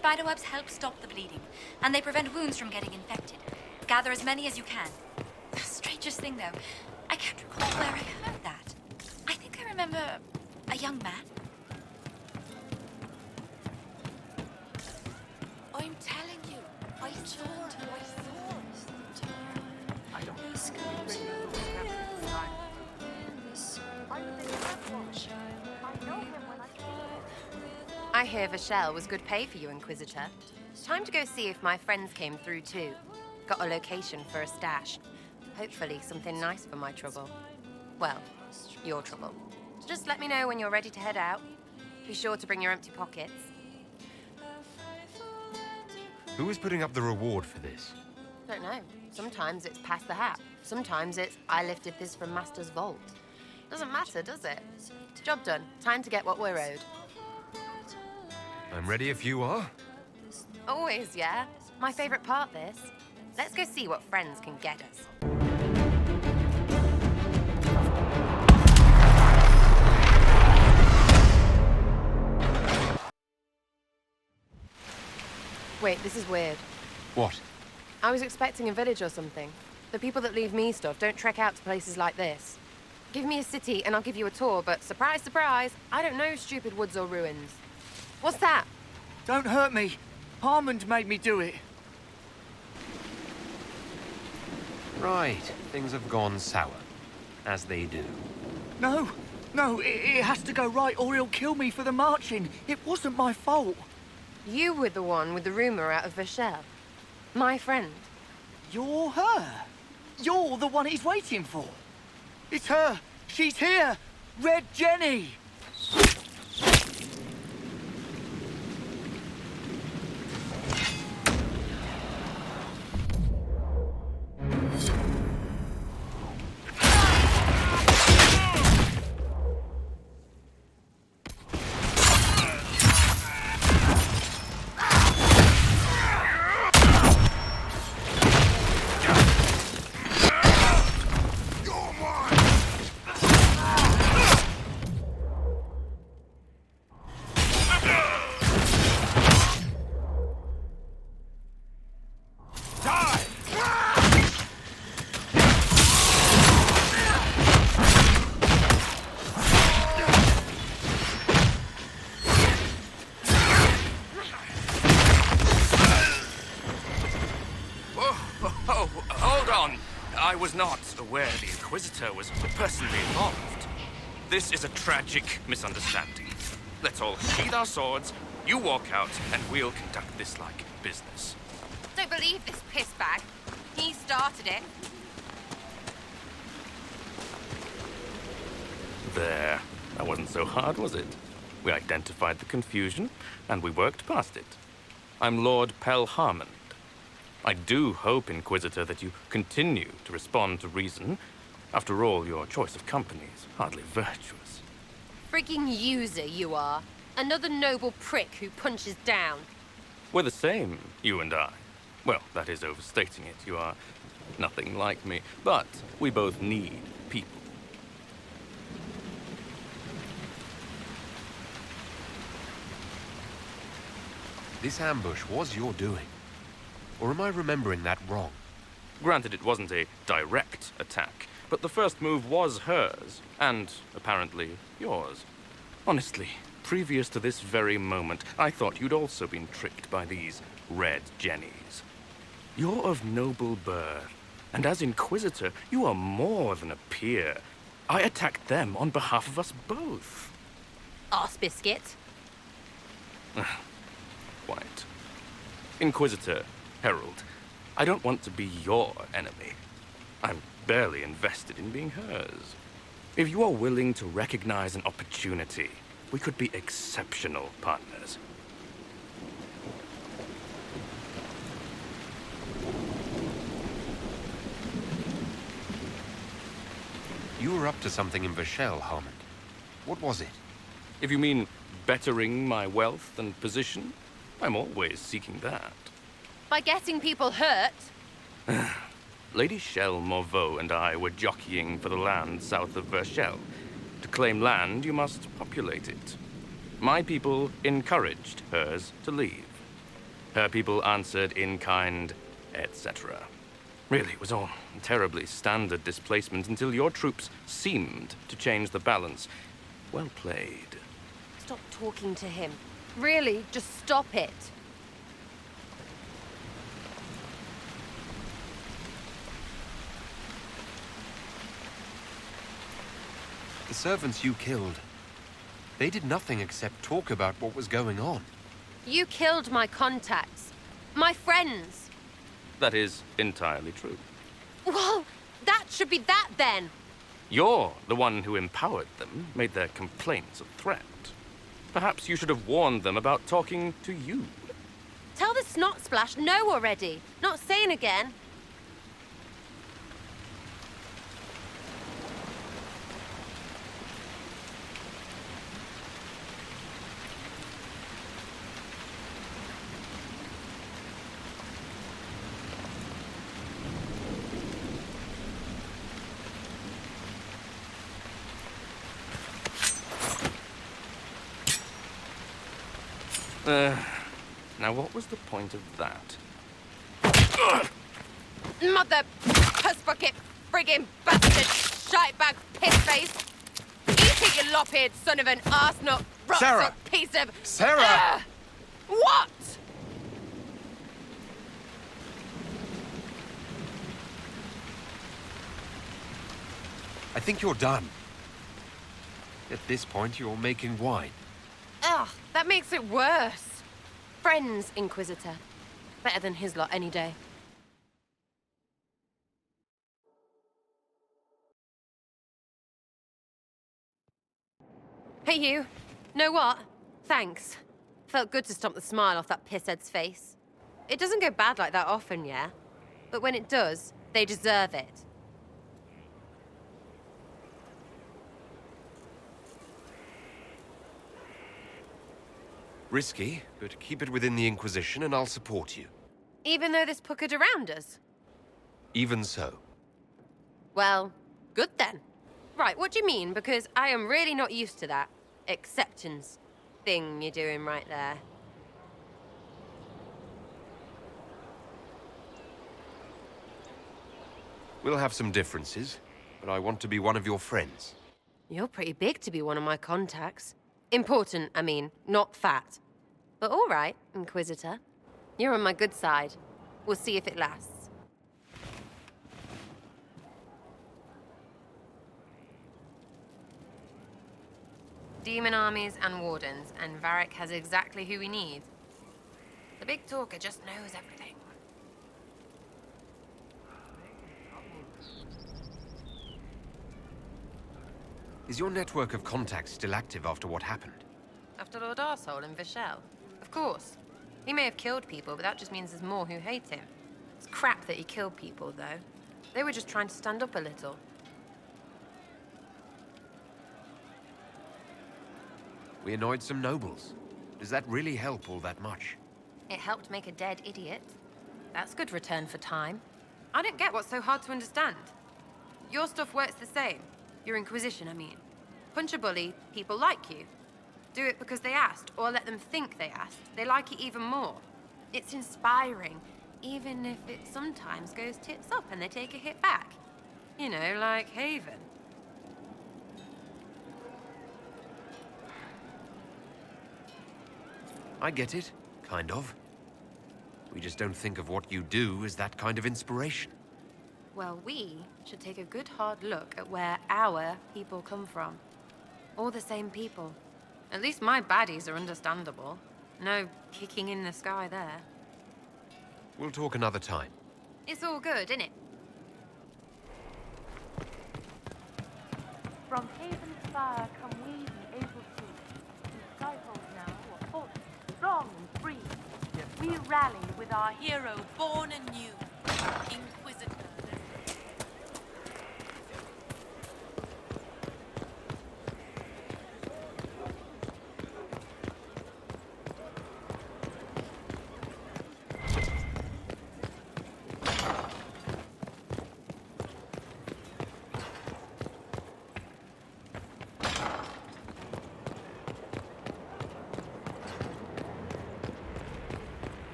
spiderwebs help stop the bleeding, and they prevent wounds from getting infected. Gather as many as you can. The strangest thing, though, I can't recall where I heard that. I think I remember a young man. I'm telling you, I turned my thoughts. I don't I hear Vashel was good pay for you, Inquisitor. Time to go see if my friends came through too. Got a location for a stash. Hopefully something nice for my trouble. Well, your trouble. Just let me know when you're ready to head out. Be sure to bring your empty pockets. Who is putting up the reward for this? Don't know. Sometimes it's pass the hat. Sometimes it's I lifted this from Master's vault. Doesn't matter, does it? Job done. Time to get what we're owed. I'm ready if you are. Always, yeah. My favorite part, this. Let's go see what friends can get us. Wait, this is weird. What? I was expecting a village or something. The people that leave me stuff don't trek out to places like this. Give me a city and I'll give you a tour, but surprise, surprise, I don't know stupid woods or ruins. What's that? Don't hurt me. Harmond made me do it. Right, things have gone sour. As they do. No, it has to go right or he'll kill me for the marching. It wasn't my fault. You were the one with the rumor out of Vashel. My friend. You're her. You're the one he's waiting for. It's her. She's here. Red Jenny. I was not aware the Inquisitor was personally involved. This is a tragic misunderstanding. Let's all sheathe our swords, you walk out, and we'll conduct this like business. Don't believe this pissbag. He started it. There. That wasn't so hard, was it? We identified the confusion, and we worked past it. I'm Lord Pel Harmond. I do hope, Inquisitor, that you continue to respond to reason. After all, your choice of company is hardly virtuous. Freaking user you are. Another noble prick who punches down. We're the same, you and I. Well, that is overstating it. You are nothing like me. But we both need people. This ambush was your doing. Or am I remembering that wrong? Granted, it wasn't a direct attack, but the first move was hers, and apparently yours. Honestly, previous to this very moment, I thought you'd also been tricked by these Red Jennies. You're of noble birth, and as Inquisitor, you are more than a peer. I attacked them on behalf of us both. Arse biscuit. Quite. Inquisitor, Herald, I don't want to be your enemy. I'm barely invested in being hers. If you are willing to recognize an opportunity, we could be exceptional partners. You were up to something in Vashel, Harmond. What was it? If you mean bettering my wealth and position, I'm always seeking that. By getting people hurt. Lady Shell Morveau and I were jockeying for the land south of Vashel. To claim land, you must populate it. My people encouraged hers to leave. Her people answered in kind, etc. Really, it was all terribly standard displacement until your troops seemed to change the balance. Well played. Stop talking to him. Really, just stop it. The servants you killed, they did nothing except talk about what was going on. You killed my contacts. My friends. That is entirely true. Well, that should be that then. You're the one who empowered them, made their complaints a threat. Perhaps you should have warned them about talking to you. Tell the snot splash no already. Not saying again. Now what was the point of that? Mother puss bucket, friggin' bastard, shitebag, piss face. Eat it, you lop-eared son of an arsenal, Sarah! piece of... Sarah! What? I think you're done. At this point, you're making wine. Ugh, that makes it worse. Friends, Inquisitor. Better than his lot any day. Hey, you. Know what? Thanks. Felt good to stomp the smile off that pisshead's face. It doesn't go bad like that often, yeah? But when it does, they deserve it. Risky, but keep it within the Inquisition and I'll support you. Even though this puckered around us? Even so. Well, good then. Right, what do you mean? Because I am really not used to that acceptance thing you're doing right there. We'll have some differences, but I want to be one of your friends. You're pretty big to be one of my contacts. Important, I mean, not fat. But all right, Inquisitor. You're on my good side. We'll see if it lasts. Demon armies and wardens, and Varric has exactly who we need. The big talker just knows everything. Is your network of contacts still active after what happened? After Lord Arsehole and Vishel? Of course. He may have killed people, but that just means there's more who hate him. It's crap that he killed people, though. They were just trying to stand up a little. We annoyed some nobles. Does that really help all that much? It helped make a dead idiot. That's good return for time. I don't get what's so hard to understand. Your stuff works the same. Your Inquisition, I mean. Punch a bully, people like you. Do it because they asked, or let them think they asked. They like it even more. It's inspiring, even if it sometimes goes tits up and they take a hit back. You know, like Haven. I get it, kind of. We just don't think of what you do as that kind of inspiration. Well, we should take a good hard look at where our people come from. All the same people. At least my baddies are understandable. No kicking in the sky there. We'll talk another time. It's all good, innit? From Haven's fire come we, the able troops. Disciples now are fought, strong and free. Yet we rally with our hero born anew, Inquisitor.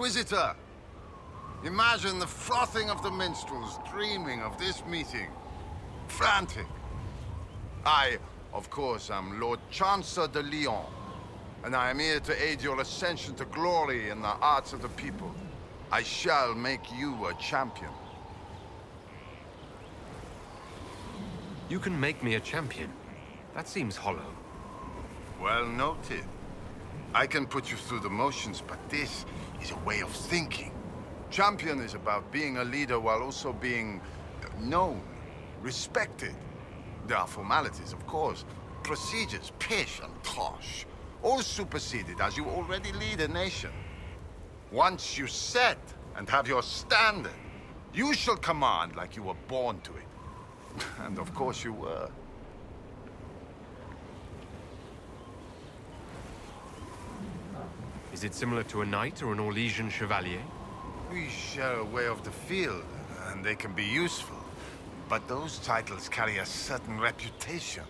Inquisitor! Imagine the frothing of the minstrels dreaming of this meeting. Frantic. I, of course, am Lord Chancellor de Lyon, and I am here to aid your ascension to glory in the hearts of the people. I shall make you a champion. You can make me a champion. That seems hollow. Well noted. I can put you through the motions, but this is a way of thinking. Champion is about being a leader while also being known, respected. There are formalities, of course. Procedures, pish and tosh. All superseded as you already lead a nation. Once you set and have your standard, you shall command like you were born to it. And of course you were. Is it similar to a knight or an Orlesian chevalier? We share a way of the field, and they can be useful. But those titles carry a certain reputation.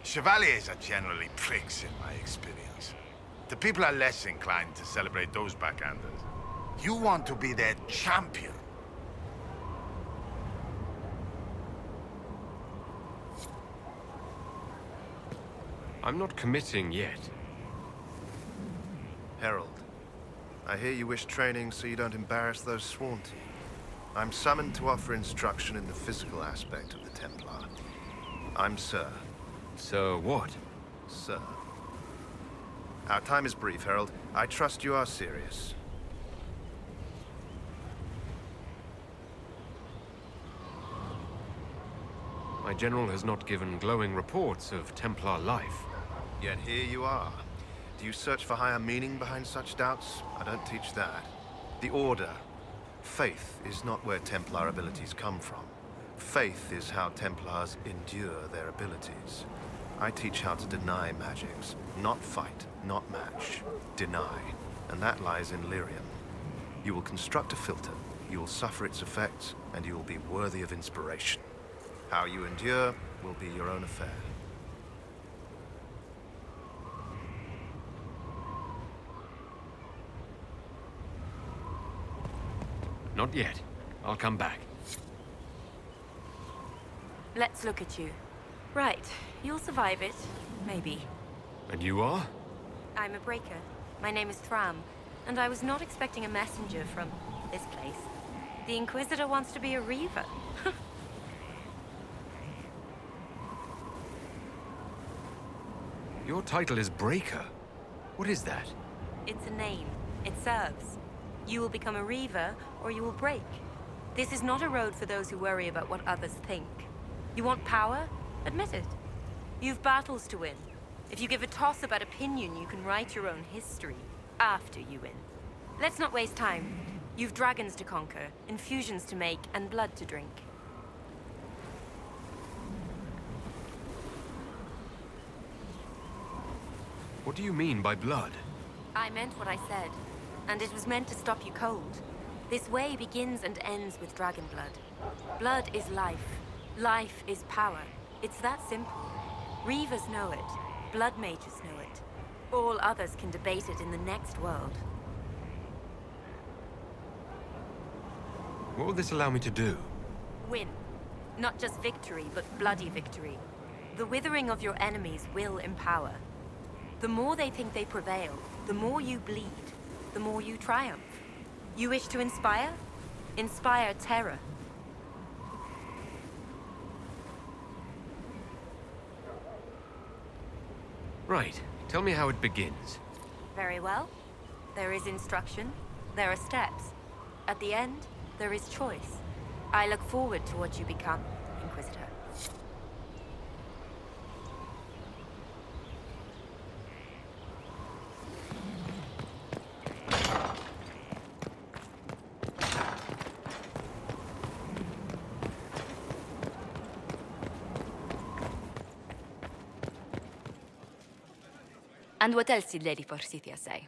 Chevaliers are generally pricks in my experience. The people are less inclined to celebrate those backhanders. You want to be their champion. I'm not committing yet. Herald, I hear you wish training so you don't embarrass those sworn to you. I'm summoned to offer instruction in the physical aspect of the Templar. I'm Sir. So what? Sir. Our time is brief, Herald. I trust you are serious. My general has not given glowing reports of Templar life. Yet here you are. Do you search for higher meaning behind such doubts? I don't teach that. The Order. Faith is not where Templar abilities come from. Faith is how Templars endure their abilities. I teach how to deny magics. Not fight, not match. Deny. And that lies in lyrium. You will construct a filter, you will suffer its effects, and you will be worthy of inspiration. How you endure will be your own affair. Not yet. I'll come back. Let's look at you. Right, you'll survive it. Maybe. And you are? I'm a breaker. My name is Thram, and I was not expecting a messenger from this place. The Inquisitor wants to be a Reaver. Your title is Breaker. What is that? It's a name. It serves. You will become a Reaver, or you will break. This is not a road for those who worry about what others think. You want power? Admit it. You've battles to win. If you give a toss about opinion, you can write your own history after you win. Let's not waste time. You've dragons to conquer, infusions to make, and blood to drink. What do you mean by blood? I meant what I said, and it was meant to stop you cold. This way begins and ends with dragon blood. Blood is life. Life is power. It's that simple. Reavers know it. Blood mages know it. All others can debate it in the next world. What will this allow me to do? Win. Not just victory, but bloody victory. The withering of your enemies will empower. The more they think they prevail, the more you bleed, the more you triumph. You wish to inspire? Inspire terror. Right. Tell me how it begins. Very well. There is instruction. There are steps. At the end, there is choice. I look forward to what you become, Inquisitor. And what else did Lady Forsythia say?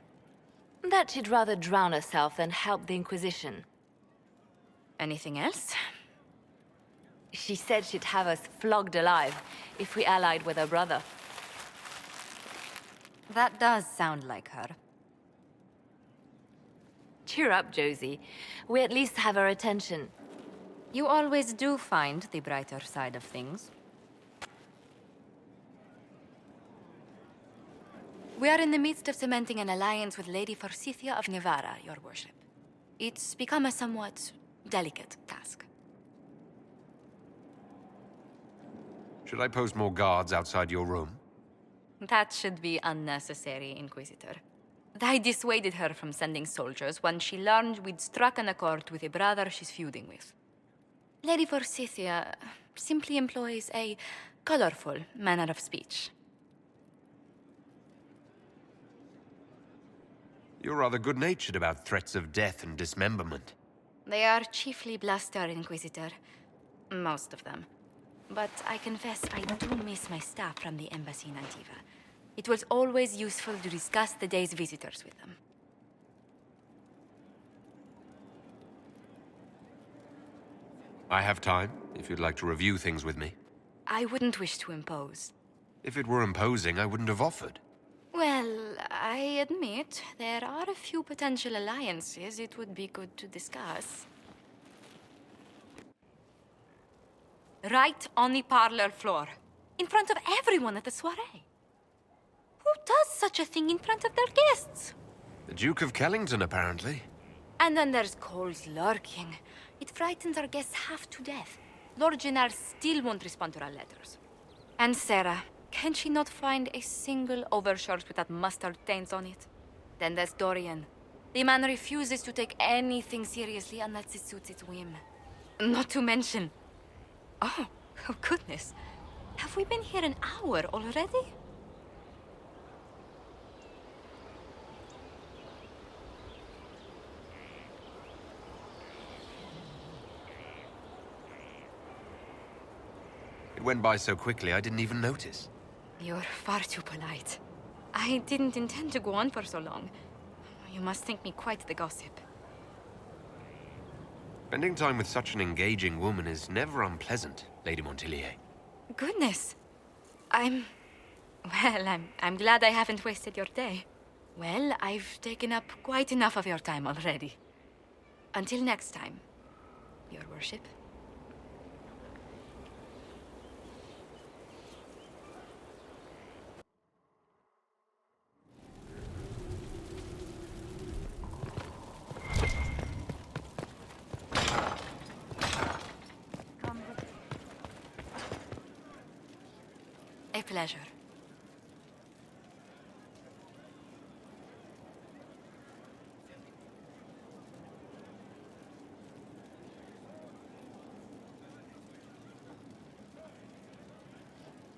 That she'd rather drown herself than help the Inquisition. Anything else? She said she'd have us flogged alive if we allied with her brother. That does sound like her. Cheer up, Josie. We at least have our attention. You always do find the brighter side of things. We are in the midst of cementing an alliance with Lady Forsythia of Navarra, your worship. It's become a somewhat delicate task. Should I post more guards outside your room? That should be unnecessary, Inquisitor. I dissuaded her from sending soldiers when she learned we'd struck an accord with a brother she's feuding with. Lady Forsythia simply employs a colorful manner of speech. You're rather good-natured about threats of death and dismemberment. They are chiefly bluster, Inquisitor. Most of them. But I confess I do miss my staff from the embassy in Antiva. It was always useful to discuss the day's visitors with them. I have time, if you'd like to review things with me. I wouldn't wish to impose. If it were imposing, I wouldn't have offered. Well, I admit there are a few potential alliances it would be good to discuss. Right on the parlor floor, in front of everyone at the soiree. Who does such a thing in front of their guests? The Duke of Kellington, apparently. And then there's Cole's lurking. It frightens our guests half to death. Lord Gennard still won't respond to our letters. And Sarah, can she not find a single overshirt with that mustard stains on it? Then there's Dorian. The man refuses to take anything seriously unless it suits its whim. Not to mention... Oh goodness. Have we been here an hour already? It went by so quickly I didn't even notice. You're far too polite. I didn't intend to go on for so long. You must think me quite the gossip. Spending time with such an engaging woman is never unpleasant, Lady Montilier. Goodness. I'm glad I haven't wasted your day. Well, I've taken up quite enough of your time already. Until next time, Your Worship. A pleasure.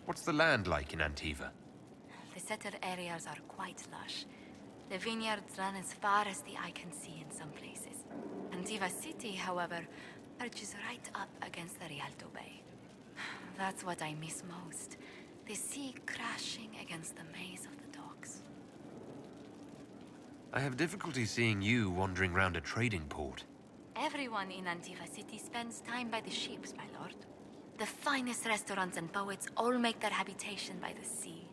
What's the land like in Antiva? The settled areas are quite lush. The vineyards run as far as the eye can see in some places. Antiva City, however, perches right up against the Rialto Bay. That's what I miss most. The sea crashing against the maze of the docks. I have difficulty seeing you wandering round a trading port. Everyone in Antiva City spends time by the ships, my lord. The finest restaurants and poets all make their habitation by the sea.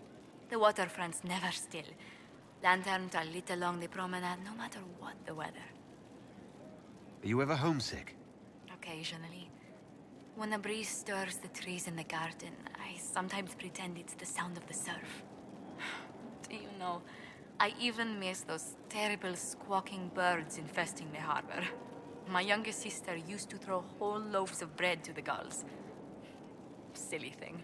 The waterfront's never still. Lanterns are lit along the promenade, no matter what the weather. Are you ever homesick? Occasionally. When the breeze stirs the trees in the garden, I sometimes pretend it's the sound of the surf. Do you know, I even miss those terrible squawking birds infesting the harbor. My youngest sister used to throw whole loaves of bread to the gulls. Silly thing.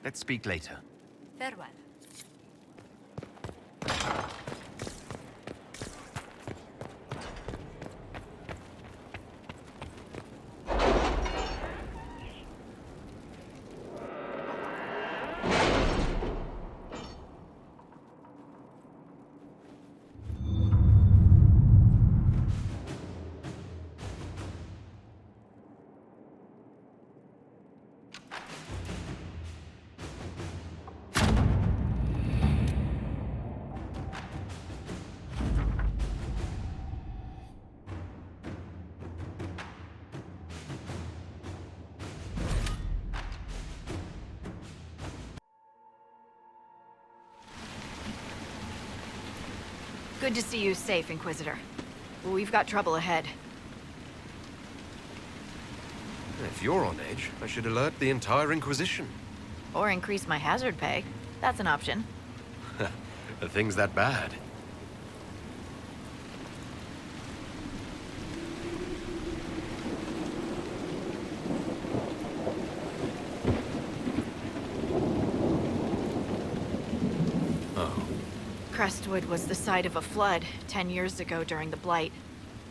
Let's speak later. Farewell. Good to see you safe, Inquisitor. We've got trouble ahead. If you're on edge, I should alert the entire Inquisition. Or increase my hazard pay. That's an option. Are things that bad? Oh. Crestwood was the site of a flood 10 years ago during the Blight.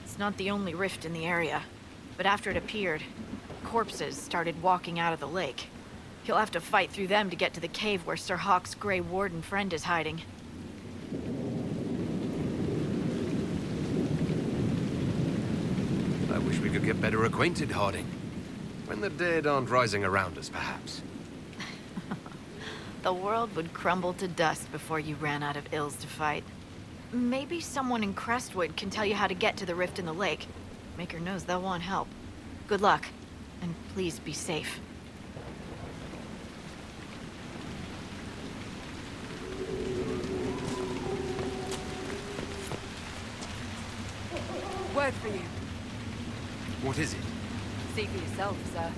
It's not the only rift in the area, but after it appeared, corpses started walking out of the lake. You'll have to fight through them to get to the cave where Sir Hawke's Grey Warden friend is hiding. I wish we could get better acquainted, Harding. When the dead aren't rising around us, perhaps. The world would crumble to dust before you ran out of ills to fight. Maybe someone in Crestwood can tell you how to get to the rift in the lake. Maker knows they'll want help. Good luck, and please be safe. Word for you. What is it? See for yourself, sir.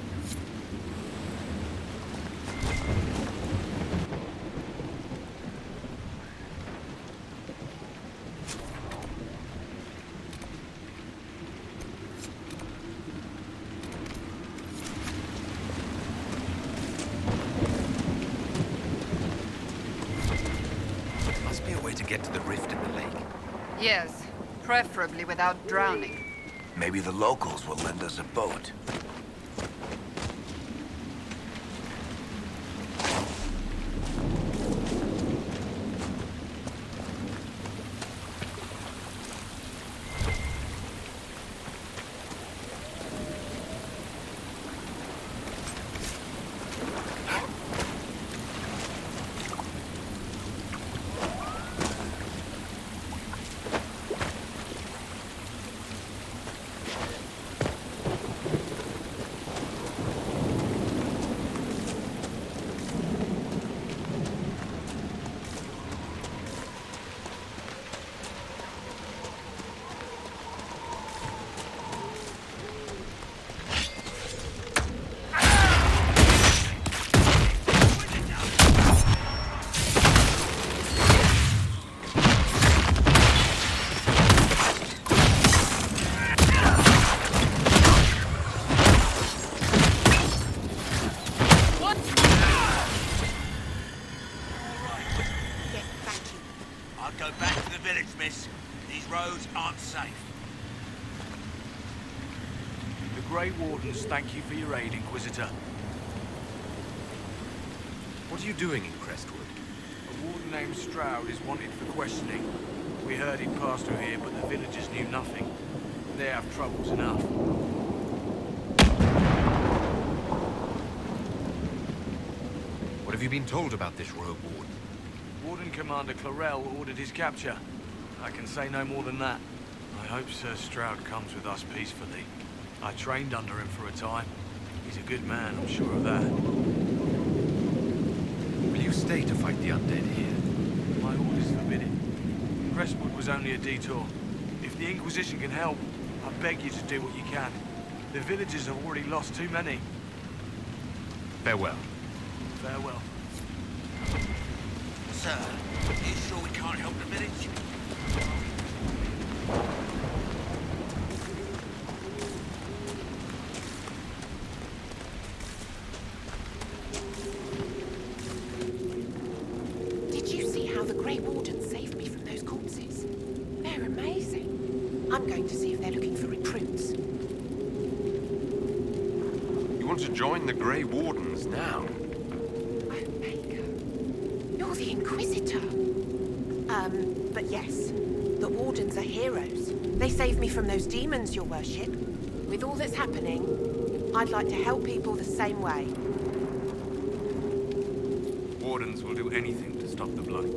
Must be a way to get to the rift in the lake. Yes, preferably without drowning. Maybe the locals will lend us a boat. Go back to the village, miss. These roads aren't safe. The Grey Wardens thank you for your aid, Inquisitor. What are you doing in Crestwood? A warden named Stroud is wanted for questioning. We heard he'd passed through here, but the villagers knew nothing. They have troubles enough. What have you been told about this rogue warden? Warden Commander Clarel ordered his capture. I can say no more than that. I hope Sir Stroud comes with us peacefully. I trained under him for a time. He's a good man, I'm sure of that. Will you stay to fight the undead here? My orders forbid it. Crestwood was only a detour. If the Inquisition can help, I beg you to do what you can. The villagers have already lost too many. Farewell. Farewell. Sir, are you sure we can't help the village? Did you see how the Grey Warden saved me from those corpses? They're amazing. I'm going to see if they're looking for recruits. You want to join the Grey Wardens now? Oh, Baker. You're the Inquisitor. But yes, the Wardens are heroes. They saved me from those demons, your worship. With all that's happening, I'd like to help people the same way. Wardens will do anything to stop the blood.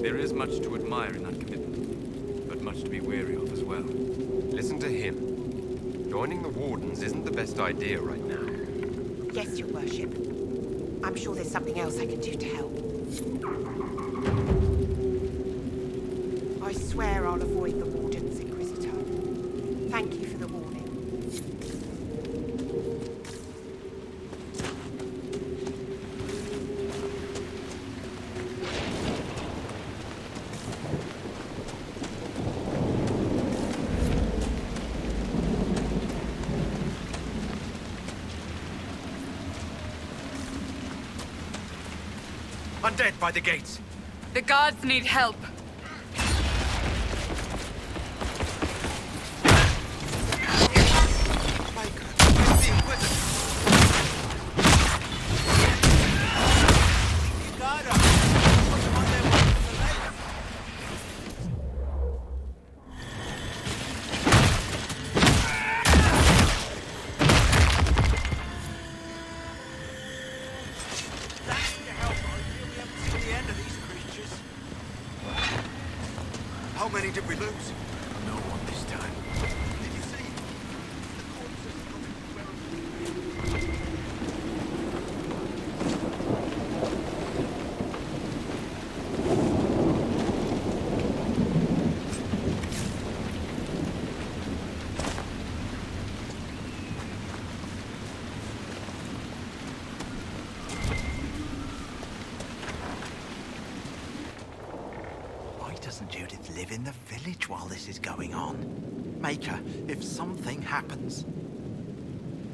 There is much to admire in that commitment, but much to be wary of as well. Listen to him. Joining the Wardens isn't the best idea right now. Yes, your worship. I'm sure there's something else I can do to help. I swear I'll avoid the Wardens, Inquisitor. Thank you for the warning. Undead by the gates. The guards need help. How many did we lose? No one this time. Did you see? Why doesn't Judith live in the village while this is going on? Maker, if something happens...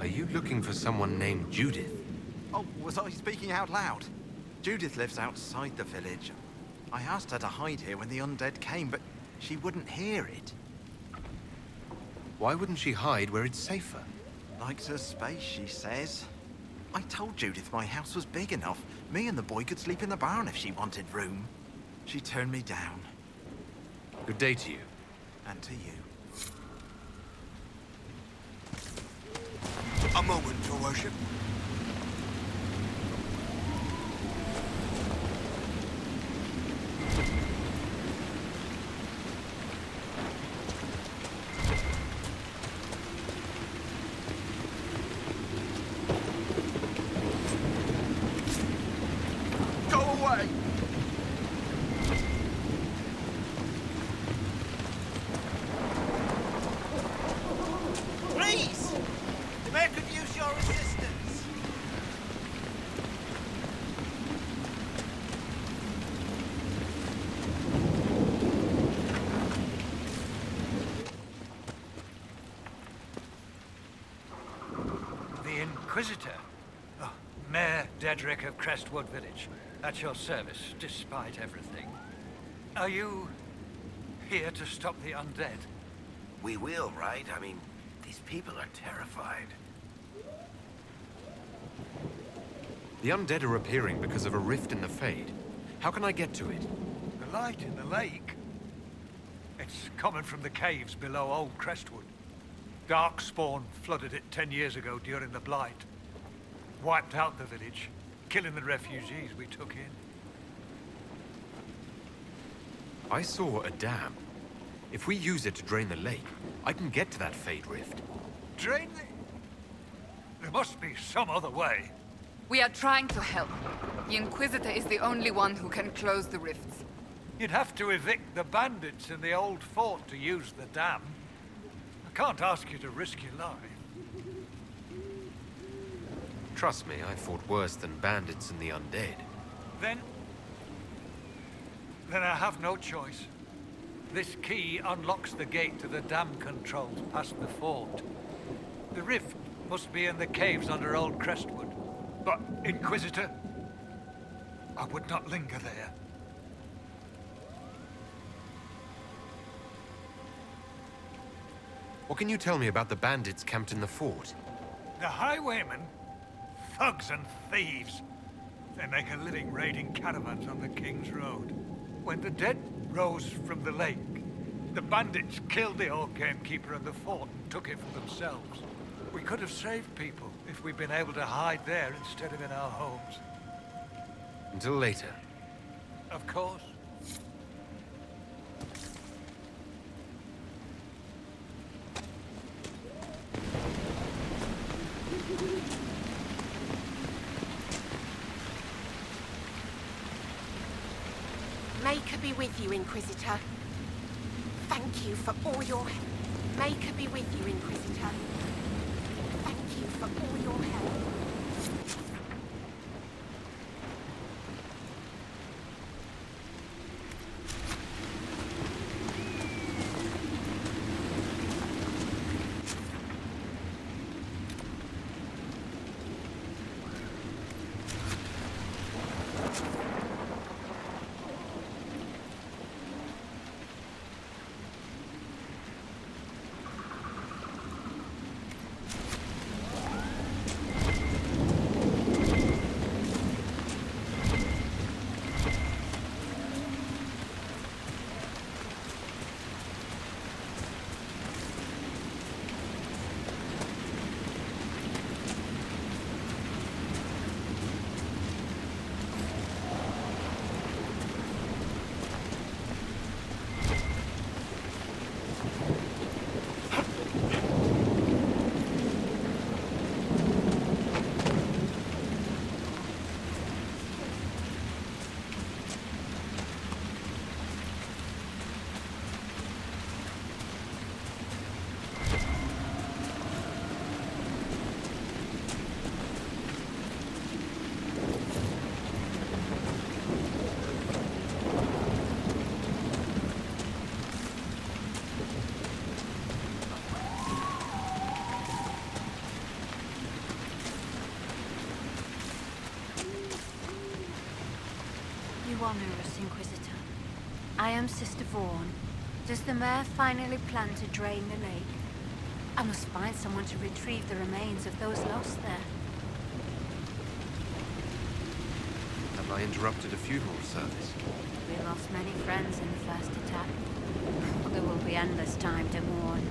Are you looking for someone named Judith? Oh, was I speaking out loud? Judith lives outside the village. I asked her to hide here when the undead came, but she wouldn't hear it. Why wouldn't she hide where it's safer? Likes her space, she says. I told Judith my house was big enough. Me and the boy could sleep in the barn if she wanted room. She turned me down. Good day to you. And to you. A moment, your worship. Go away! Please! The mayor could use your assistance. The Inquisitor? Oh, Mayor Dedrick of Crestwood Village. At your service, despite everything. Are you here to stop the undead? We will, right? I mean, these people are terrified. The undead are appearing because of a rift in the Fade. How can I get to it? The light in the lake? It's coming from the caves below Old Crestwood. Darkspawn flooded it 10 years ago during the Blight. Wiped out the village, killing the refugees we took in. I saw a dam. If we use it to drain the lake, I can get to that Fade rift. Drain the... There must be some other way. We are trying to help. The Inquisitor is the only one who can close the rifts. You'd have to evict the bandits in the old fort to use the dam. I can't ask you to risk your life. Trust me, I fought worse than bandits and the undead. Then I have no choice. This key unlocks the gate to the dam controls past the fort. The rift must be in the caves under Old Crestwood. But, Inquisitor, I would not linger there. What can you tell me about the bandits camped in the fort? The highwaymen? Thugs and thieves. They make a living raiding caravans on the King's Road. When the dead rose from the lake, the bandits killed the old gamekeeper and the fort and took it for themselves. We could have saved people if we'd been able to hide there instead of in our homes. Until later. Of course. Maker be with you, Inquisitor. Thank you for all your help. Maker be with you, Inquisitor. Thank you for all your help. You honor us, Inquisitor. I am Sister Vaughan. Does the mayor finally plan to drain the lake? I must find someone to retrieve the remains of those lost there. Have I interrupted a funeral service? We lost many friends in the first attack. There will be endless time to mourn.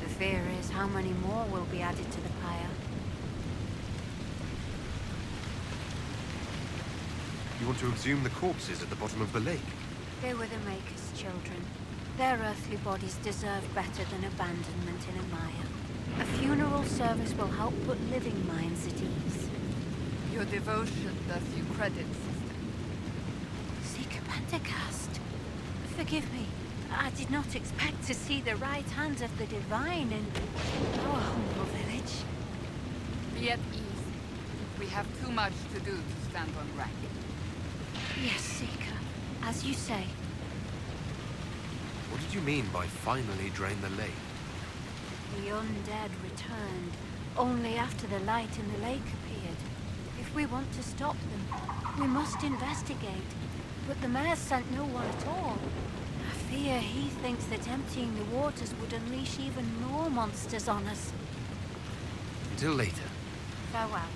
The fear is how many more will be added to the pyre. You want to exhume the corpses at the bottom of the lake? They were the Maker's children. Their earthly bodies deserve better than abandonment in a mire. A funeral service will help put living minds at ease. Your devotion does you credit, sister. Seeker Pentecost. Forgive me. I did not expect to see the right hand of the divine in our humble village. Be at ease. We have too much to do to stand on rank. Yes, Seeker. As you say. What did you mean by finally drain the lake? The undead returned only after the light in the lake appeared. If we want to stop them, we must investigate. But the mayor sent no one at all. I fear he thinks that emptying the waters would unleash even more monsters on us. Until later. Farewell.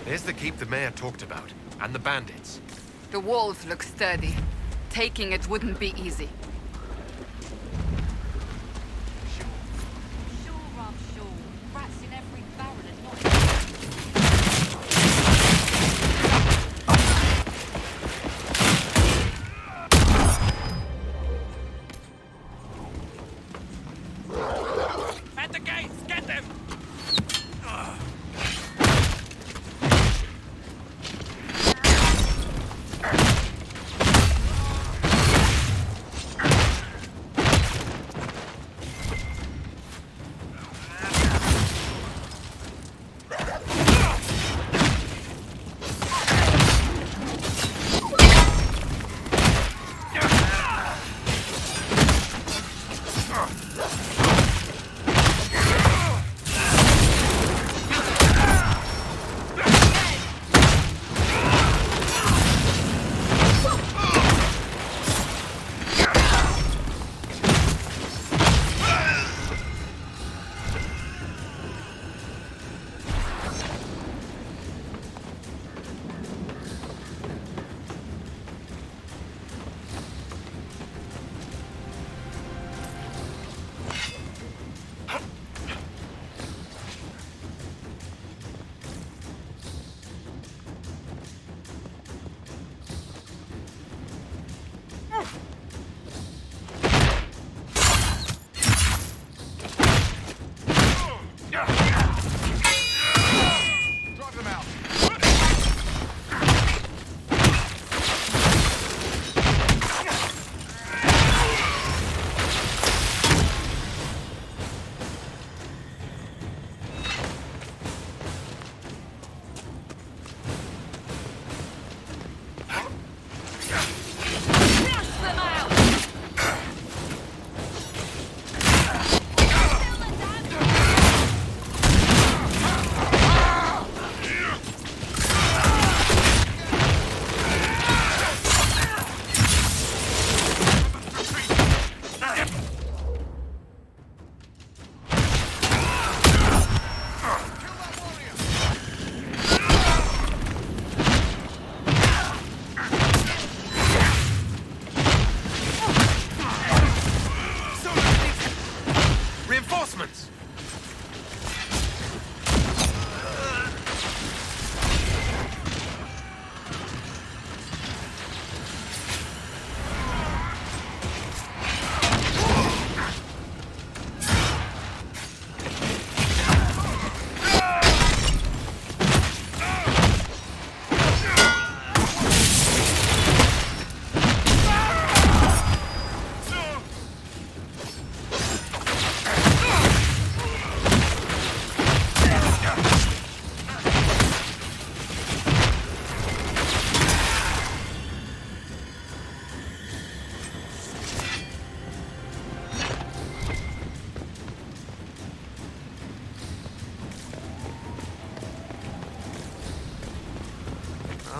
There's the keep the mayor talked about, and the bandits. The walls look sturdy. Taking it wouldn't be easy. Sure, I'm sure. Rats in every barrel and not... At the gates! Get them!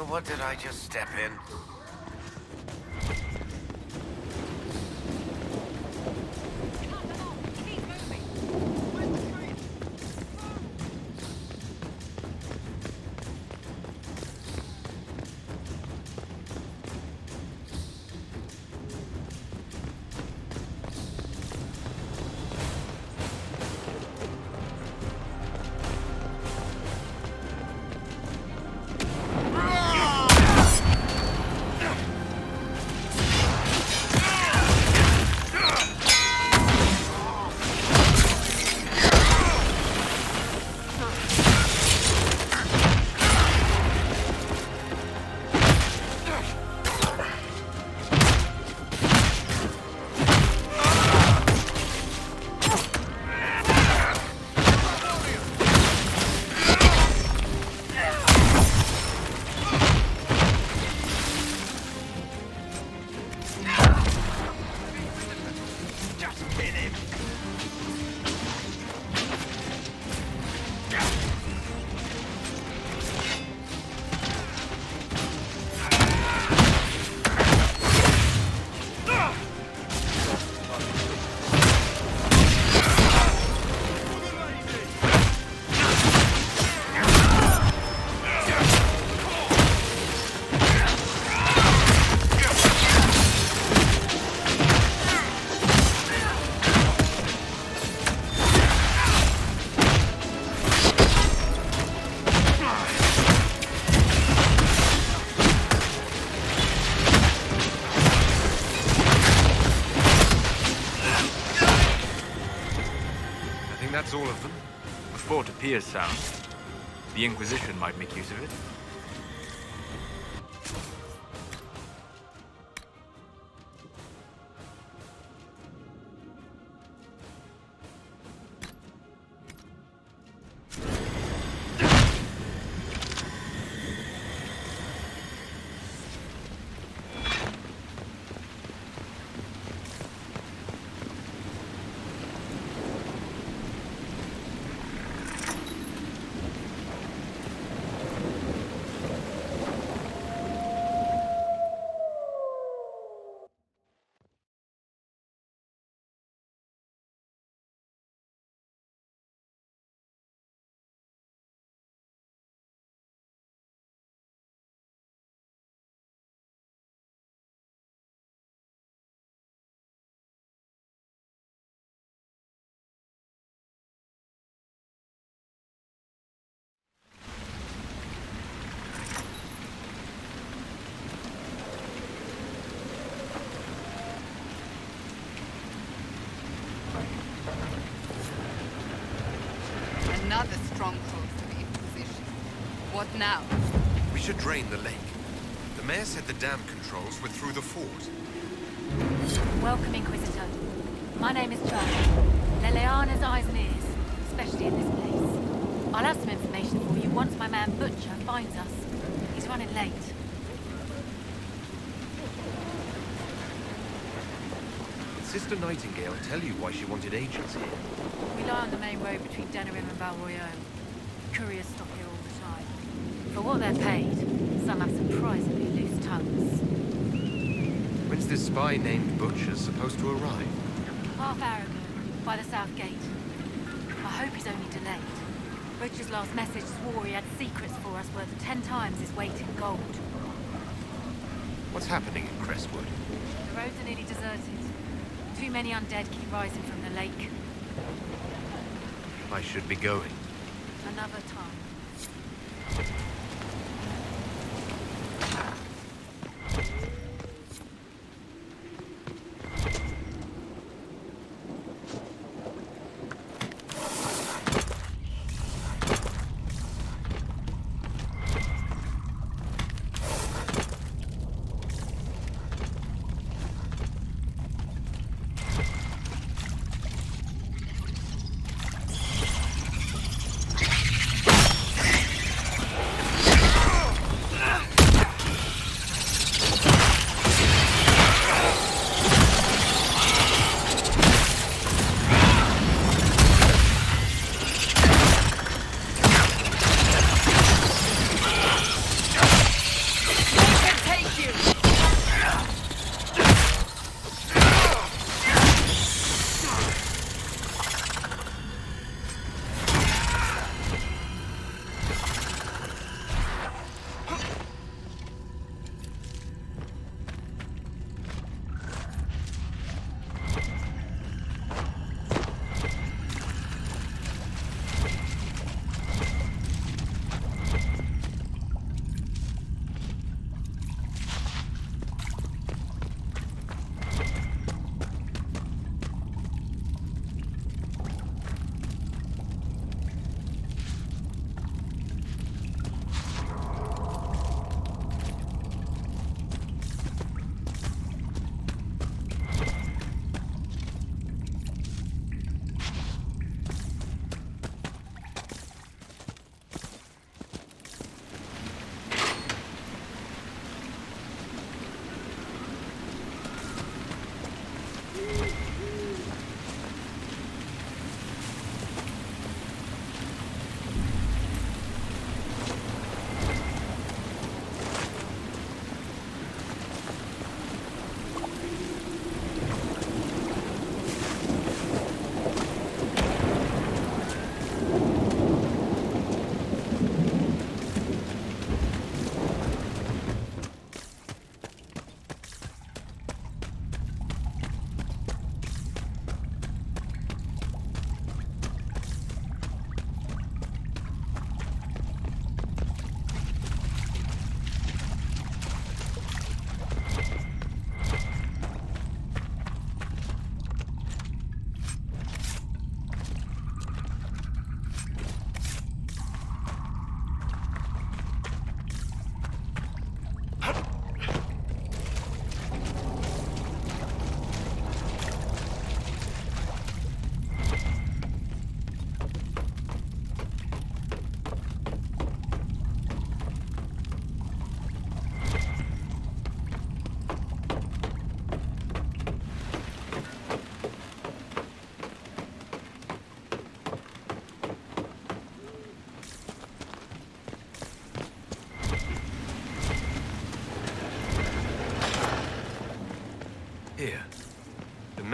What did I just step in? The fort appears sound. The Inquisition might make use of it. Another stronghold for the Inquisition. What now? We should drain the lake. The mayor said the dam controls were through the fort. Welcome, Inquisitor. My name is Charlie. Leleana's eyes and ears, especially in this place. I'll have some information for you once my man Butcher finds us. He's running late. Did Sister Nightingale tell you why she wanted agents here? We lie on the main road between Denerim and Valroyaux. Couriers stop here all the time. For what they're paid, some have surprisingly loose tongues. When's this spy named Butcher supposed to arrive? Half hour ago, by the south gate. I hope he's only delayed. Butcher's last message swore he had secrets for us worth 10 times his weight in gold. What's happening in Crestwood? The roads are nearly deserted. Too many undead keep rising from the lake. I should be going. Another time.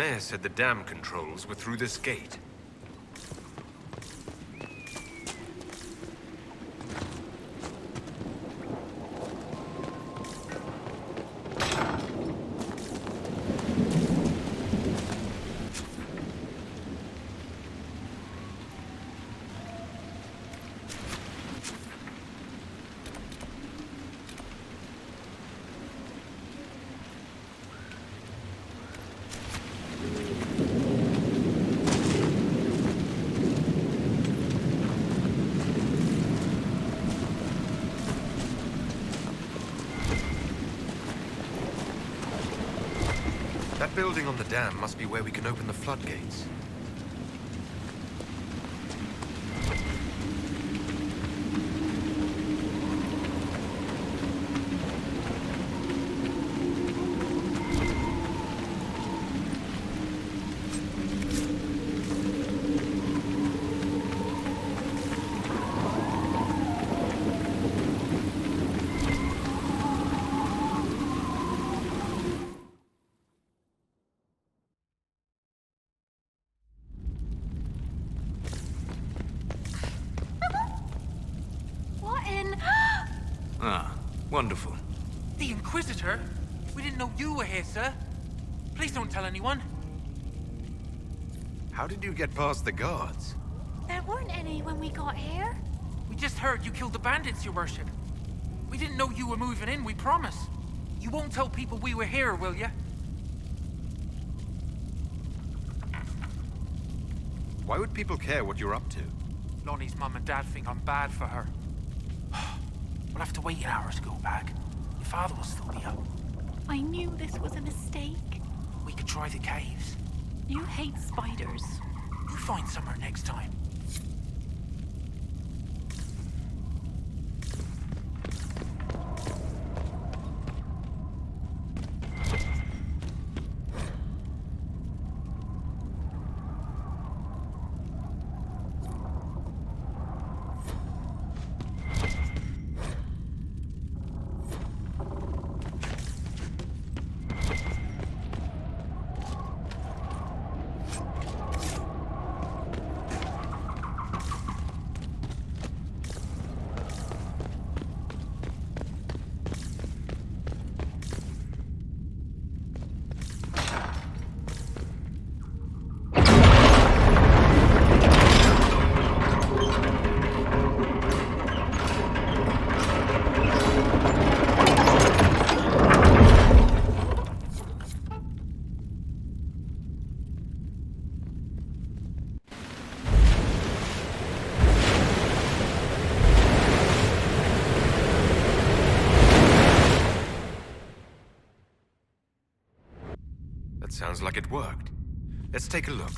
mayor said the dam controls were through this gate. That building on the dam must be where we can open the floodgates. Ah, wonderful. The Inquisitor? We didn't know you were here, sir. Please don't tell anyone. How did you get past the guards? There weren't any when we got here. We just heard you killed the bandits, your worship. We didn't know you were moving in, we promise. You won't tell people we were here, will you? Why would people care what you're up to? Lonnie's mum and dad think I'm bad for her. We'll have to wait an hour to go back. Your father will still be up. I knew this was a mistake. We could try the caves. You hate spiders. You find somewhere next time. Sounds like it worked. Let's take a look.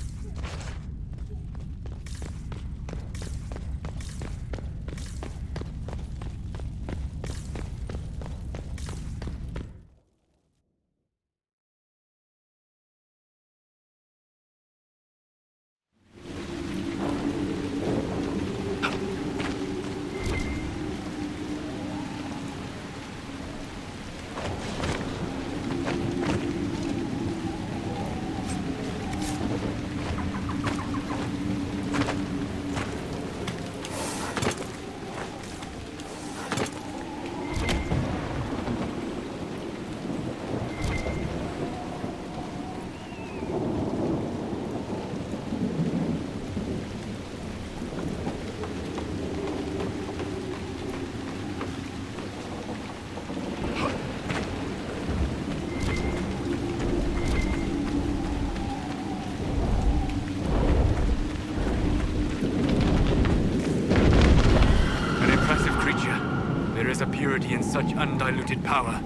In such undiluted power.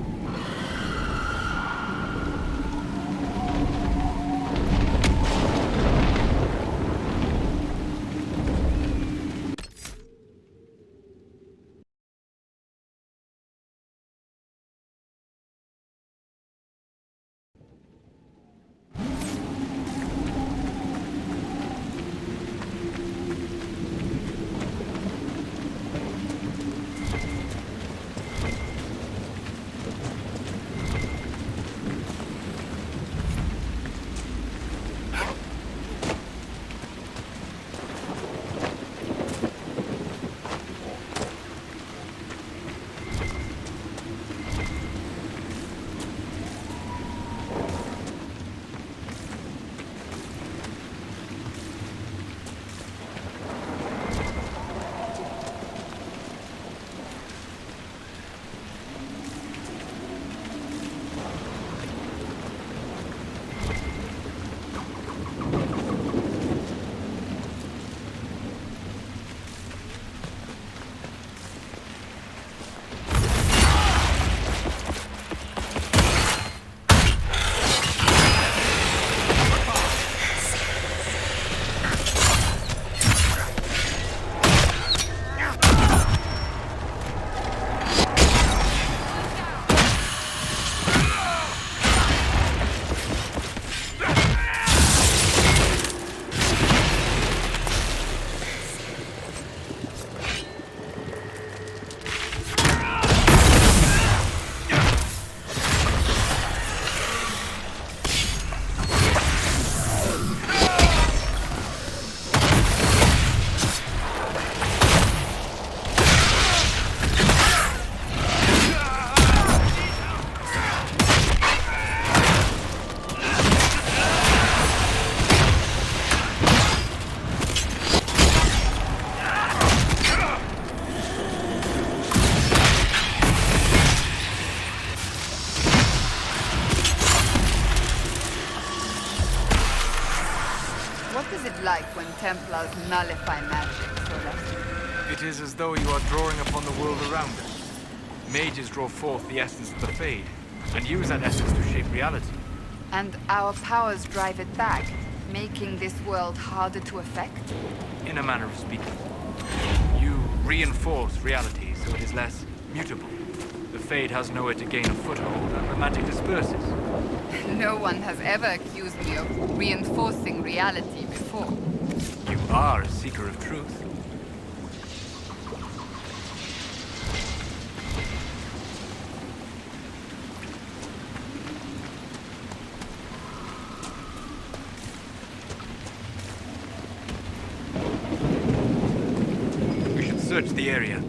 Templars nullify magic, so that... It is as though you are drawing upon the world around us. Mages draw forth the essence of the Fade, and use that essence to shape reality. And our powers drive it back, making this world harder to affect? In a manner of speaking. You reinforce reality so it is less mutable. The Fade has nowhere to gain a foothold, and the magic disperses. No one has ever accused me of reinforcing reality before. You are a seeker of truth. We should search the area.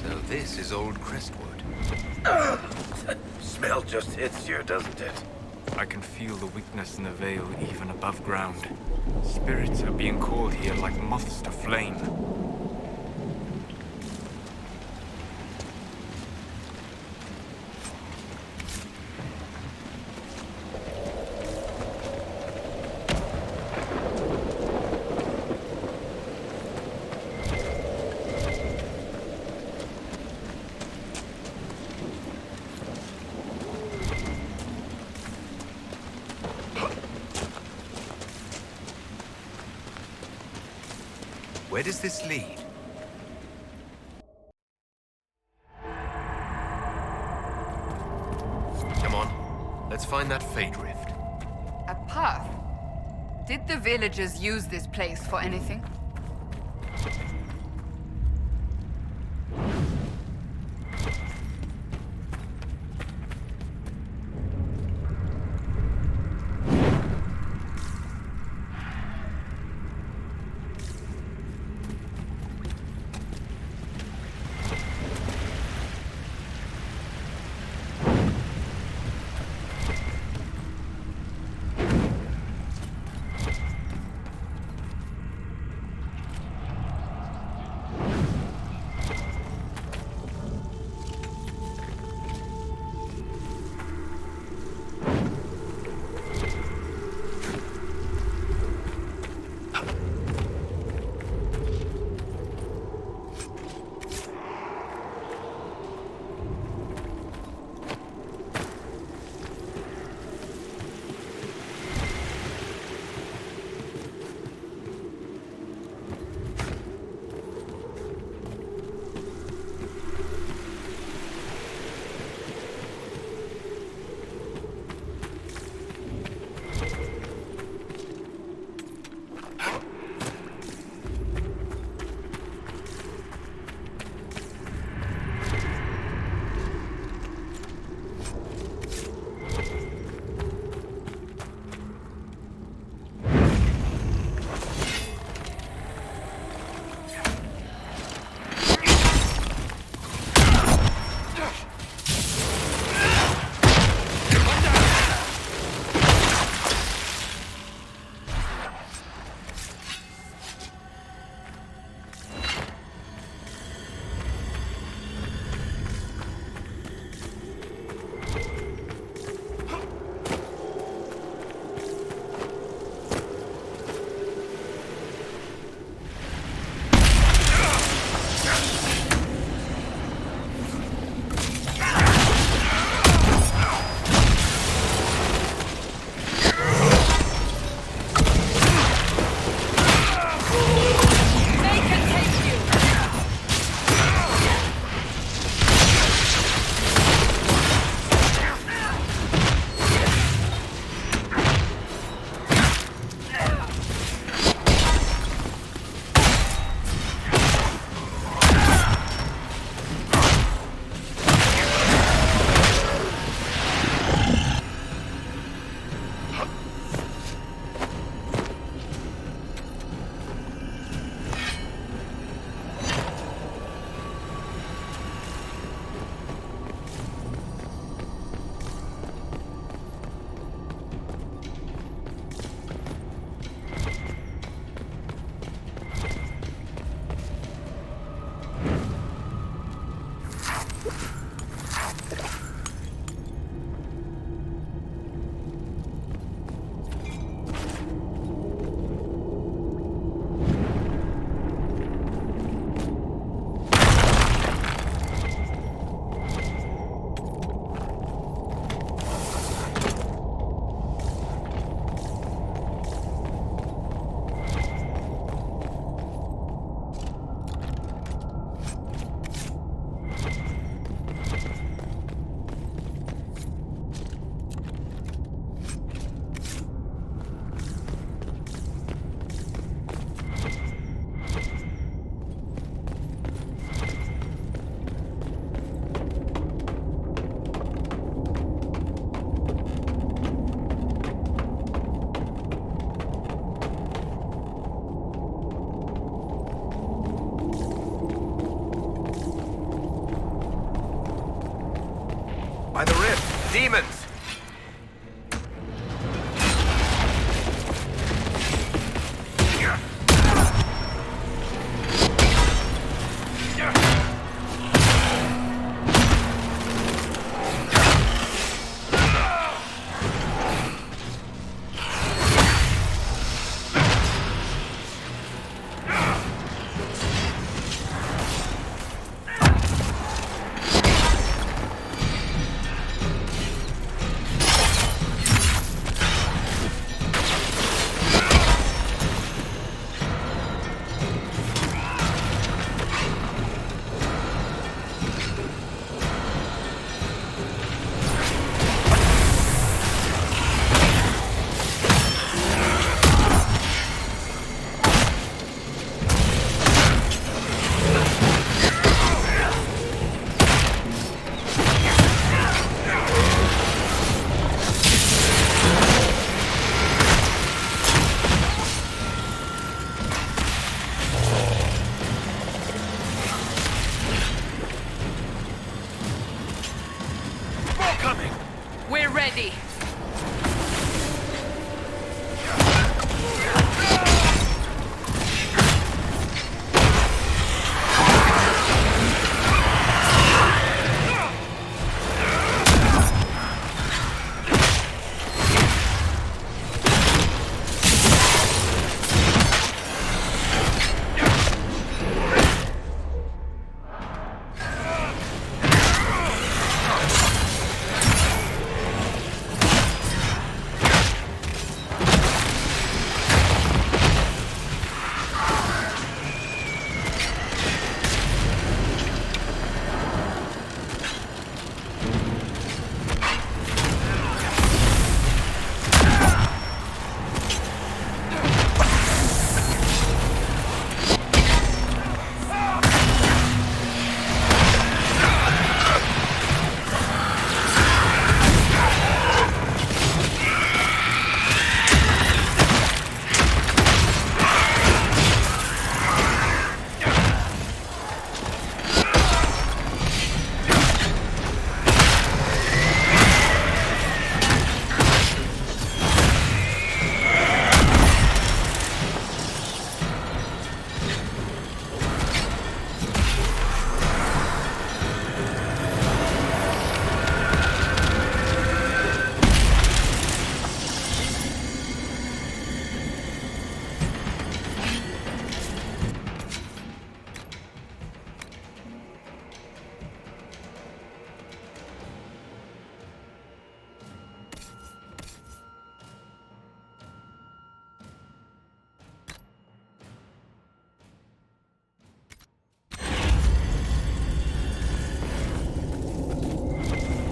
So this is old Crestwood. Smell just hits you, doesn't it? I can feel the weakness in the veil even above ground. Spirits are being called here like moths to flame. Where does this lead? Come on, let's find that Fade Rift. A path? Did the villagers use this place for anything?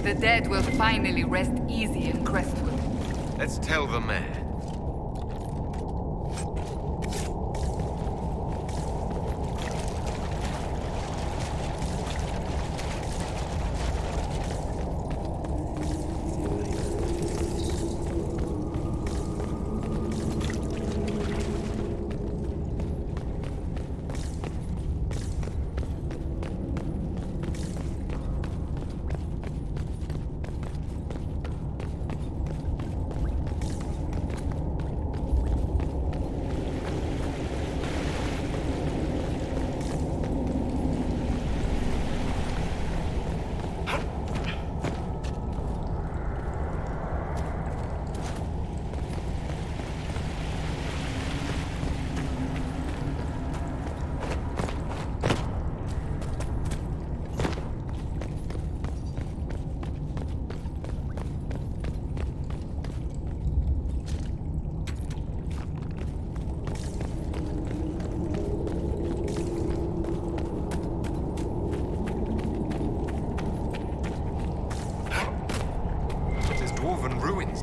The dead will finally rest easy in Crestwood. Let's tell the mayor.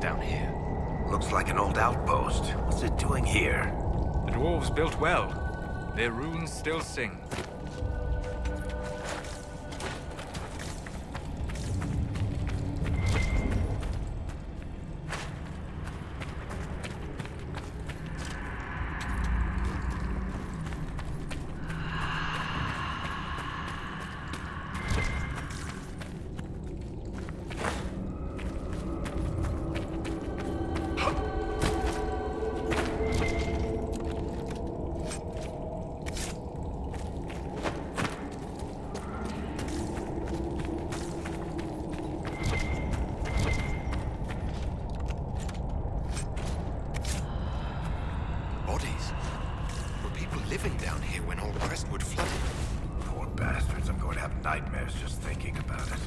Down here. Looks like an old outpost. What's it doing here? The dwarves built well. Their runes still sing. Living down here when all Crestwood flooded. Poor bastards, I'm going to have nightmares just thinking about it.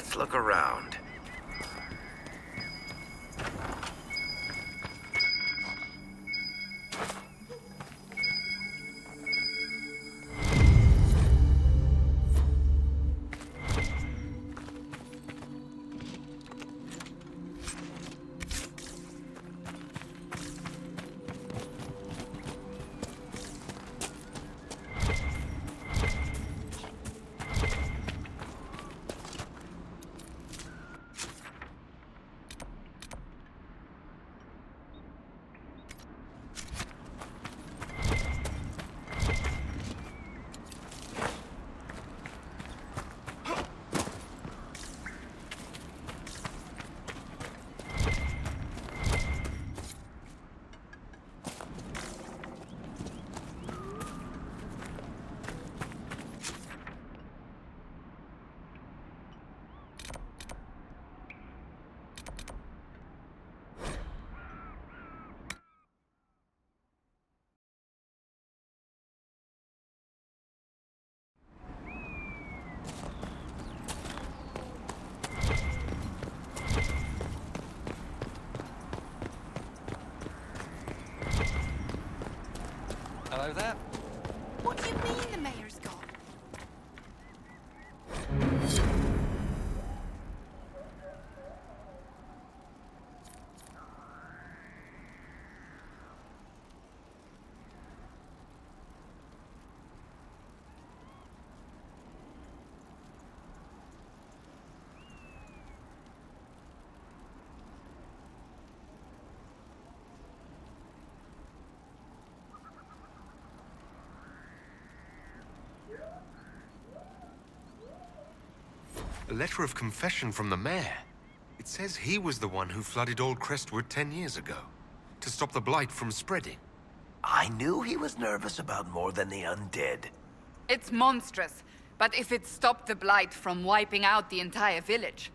Let's look around. Hello there. What do you mean the mayor's gone? A letter of confession from the mayor. It says he was the one who flooded old Crestwood 10 years ago, to stop the blight from spreading. I knew he was nervous about more than the undead. It's monstrous, but if it stopped the blight from wiping out the entire village...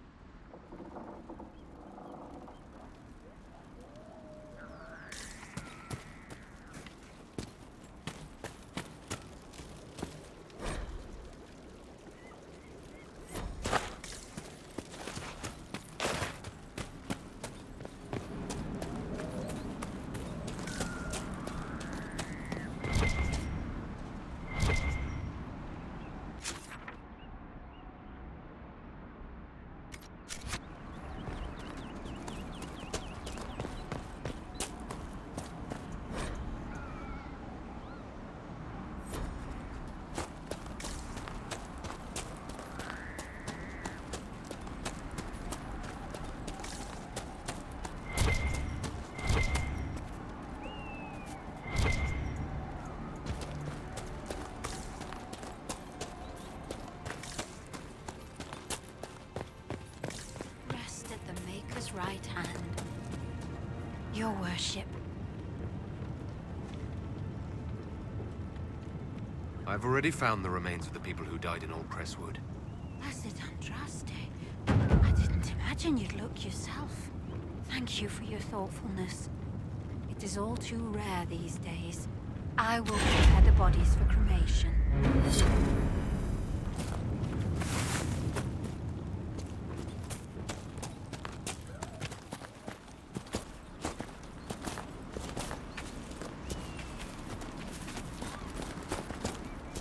Right hand. Your worship. I've already found the remains of the people who died in old Crestwood. Blessed Andraste. I didn't imagine you'd look yourself. Thank you for your thoughtfulness. It is all too rare these days. I will prepare the bodies for cremation.